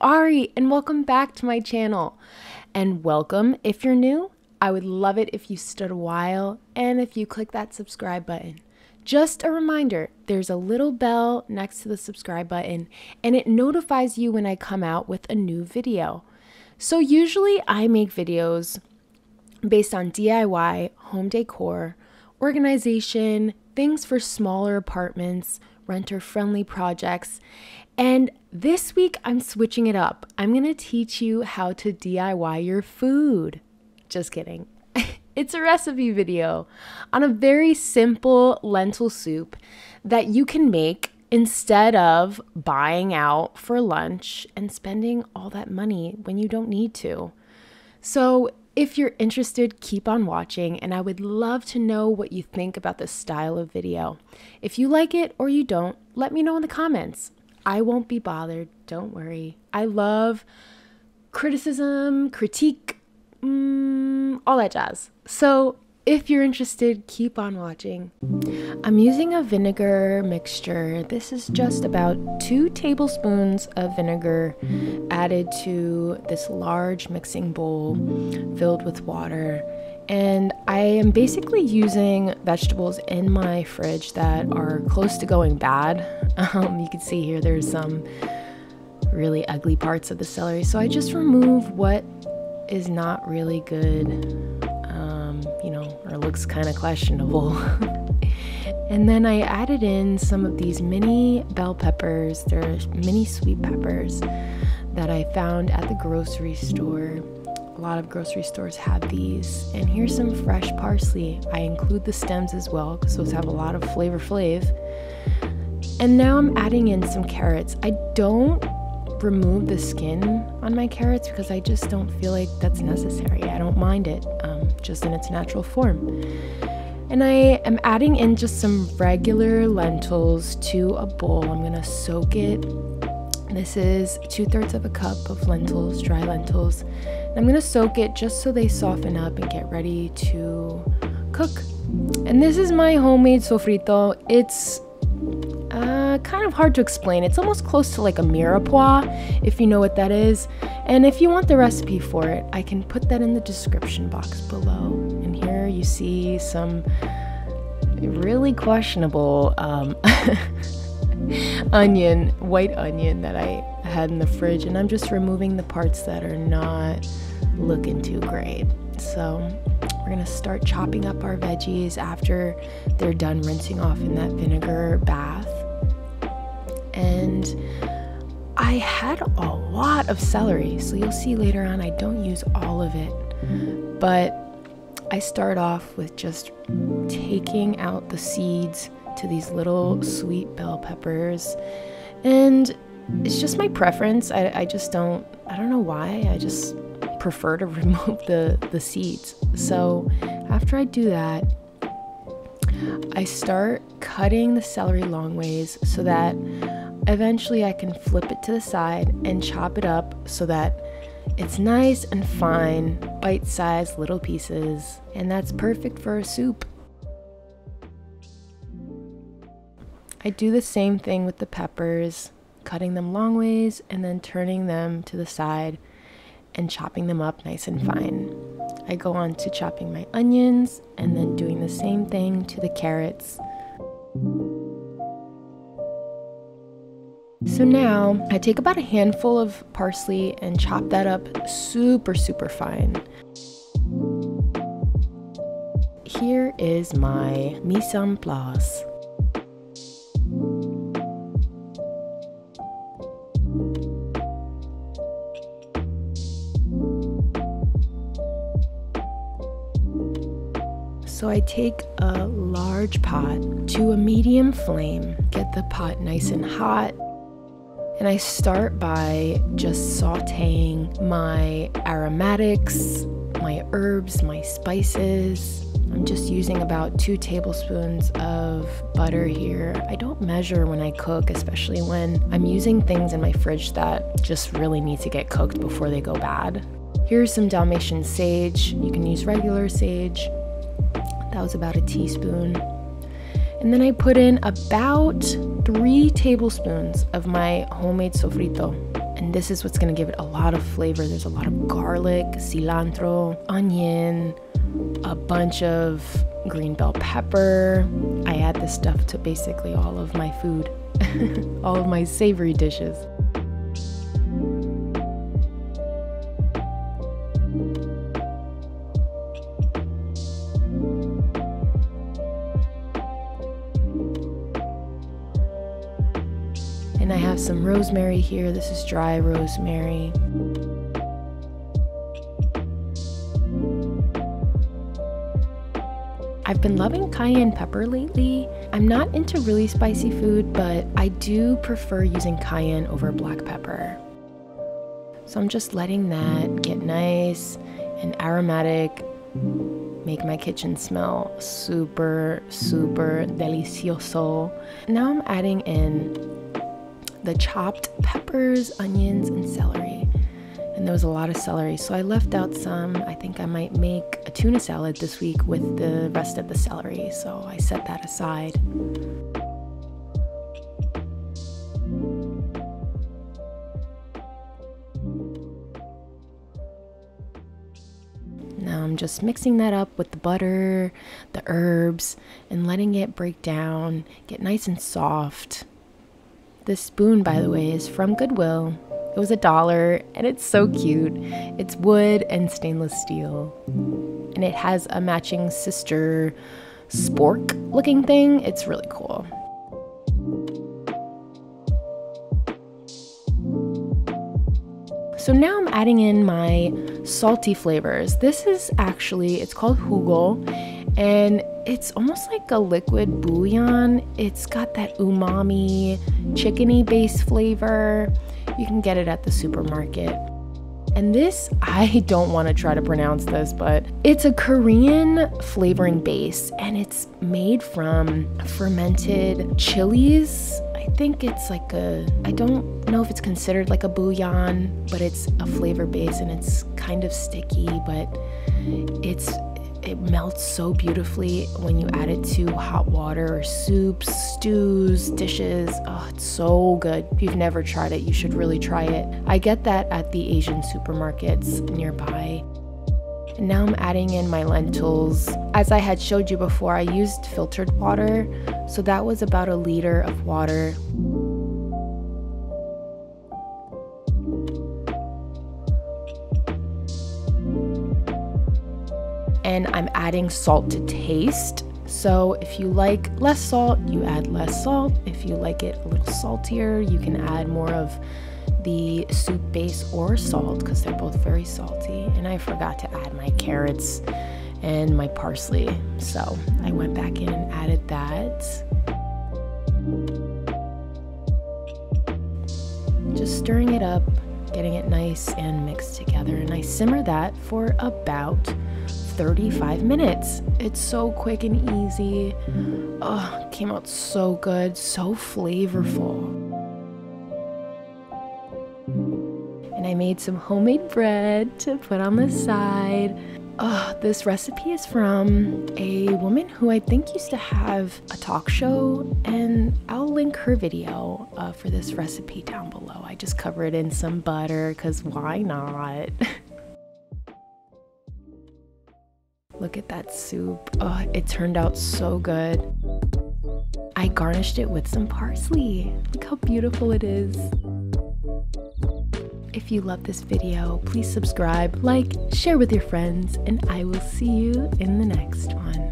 Ari, and welcome back to my channel. And welcome if you're new. I would love it if you stood a while and if you click that subscribe button. Just a reminder, there's a little bell next to the subscribe button and it notifies you when I come out with a new video. So usually I make videos based on DIY, home decor, organization, things for smaller apartments, renter-friendly projects. And this week I'm switching it up. I'm gonna teach you how to DIY your food. Just kidding. It's a recipe video on a very simple lentil soup that you can make instead of buying out for lunch and spending all that money when you don't need to. So if you're interested, keep on watching, and I would love to know what you think about this style of video. If you like it or you don't, let me know in the comments. I won't be bothered, don't worry. I love criticism, critique, all that jazz. So if you're interested, keep on watching. I'm using a vinegar mixture. This is just about 2 tablespoons of vinegar added to this large mixing bowl filled with water. And I am basically using vegetables in my fridge that are close to going bad. You can see here there's some really ugly parts of the celery. So I just remove what is not really good, or looks kind of questionable. And then I added in some of these mini bell peppers. They're mini sweet peppers that I found at the grocery store. A lot of grocery stores have these. And here's some fresh parsley. I include the stems as well because those have a lot of flavor flav. And now I'm adding in some carrots. I don't remove the skin on my carrots because I just don't feel like that's necessary. I don't mind it, just in its natural form. And I am adding in just some regular lentils to a bowl. I'm gonna soak it. This is 2/3 of a cup of lentils, dry lentils. And I'm gonna soak it just so they soften up and get ready to cook. And this is my homemade sofrito. It's kind of hard to explain. It's almost close to like a mirepoix, if you know what that is. And if you want the recipe for it, I can put that in the description box below. And here you see some really questionable white onion that I had in the fridge, and I'm just removing the parts that are not looking too great. So we're gonna start chopping up our veggies after they're done rinsing off in that vinegar bath. And I had a lot of celery, so you'll see later on I don't use all of it, but I start off with just taking out the seeds to these little sweet bell peppers, and it's just my preference. I don't know why, I just prefer to remove the seeds. So after I do that, I start cutting the celery long ways so that eventually I can flip it to the side and chop it up so that it's nice and fine, bite-sized little pieces, and that's perfect for a soup. I do the same thing with the peppers, cutting them long ways and then turning them to the side and chopping them up nice and fine. I go on to chopping my onions and then doing the same thing to the carrots. So now I take about a handful of parsley and chop that up super fine. Here is my mise en place. So I take a large pot to a medium flame, get the pot nice and hot, and I start by just sauteing my aromatics, my herbs, my spices. I'm just using about 2 tablespoons of butter here. I don't measure when I cook, especially when I'm using things in my fridge that just really need to get cooked before they go bad. Here's some Dalmatian sage. You can use regular sage. That was about a teaspoon. And then I put in about 3 tablespoons of my homemade sofrito. And this is what's gonna give it a lot of flavor. There's a lot of garlic, cilantro, onion, a bunch of green bell pepper. I add this stuff to basically all of my food, all of my savory dishes. And I have some rosemary here. This is dry rosemary. I've been loving cayenne pepper lately. I'm not into really spicy food, but I do prefer using cayenne over black pepper. So I'm just letting that get nice and aromatic, make my kitchen smell super, super delicioso. Now I'm adding in the chopped peppers, onions, and celery. And there was a lot of celery, so I left out some. I think I might make a tuna salad this week with the rest of the celery, so I set that aside. Now I'm just mixing that up with the butter, the herbs, and letting it break down, get nice and soft. This spoon, by the way, is from Goodwill. It was $1 and it's so cute. It's wood and stainless steel. And it has a matching sister spork looking thing. It's really cool. So now I'm adding in my salty flavors. This is actually, it's called Frugal, and it's almost like a liquid bouillon. It's got that umami, chickeny based flavor. You can get it at the supermarket. And this, I don't want to try to pronounce this, but it's a Korean flavoring base, and it's made from fermented chilies. I think it's like I don't know if it's considered like a bouillon, but it's a flavor base and it's kind of sticky, but it melts so beautifully when you add it to hot water or soups, stews, dishes. Oh, it's so good. If you've never tried it, you should really try it. I get that at the Asian supermarkets nearby. And now I'm adding in my lentils. As I had showed you before, I used filtered water, so that was about 1 liter of water. And I'm adding salt to taste. So if you like less salt, you add less salt. If you like it a little saltier, you can add more of the soup base or salt, because they're both very salty. And I forgot to add my carrots and my parsley, so I went back in and added that. Just stirring it up, getting it nice and mixed together, and I simmer that for about 35 minutes. It's so quick and easy. Oh, it came out so good, so flavorful. And I made some homemade bread to put on the side. Oh, this recipe is from a woman who I think used to have a talk show, and I'll link her video for this recipe down below. I just cover it in some butter, because why not? Look at that soup. Oh, it turned out so good. I garnished it with some parsley. Look how beautiful it is. If you love this video, please subscribe, like, share with your friends, and I will see you in the next one.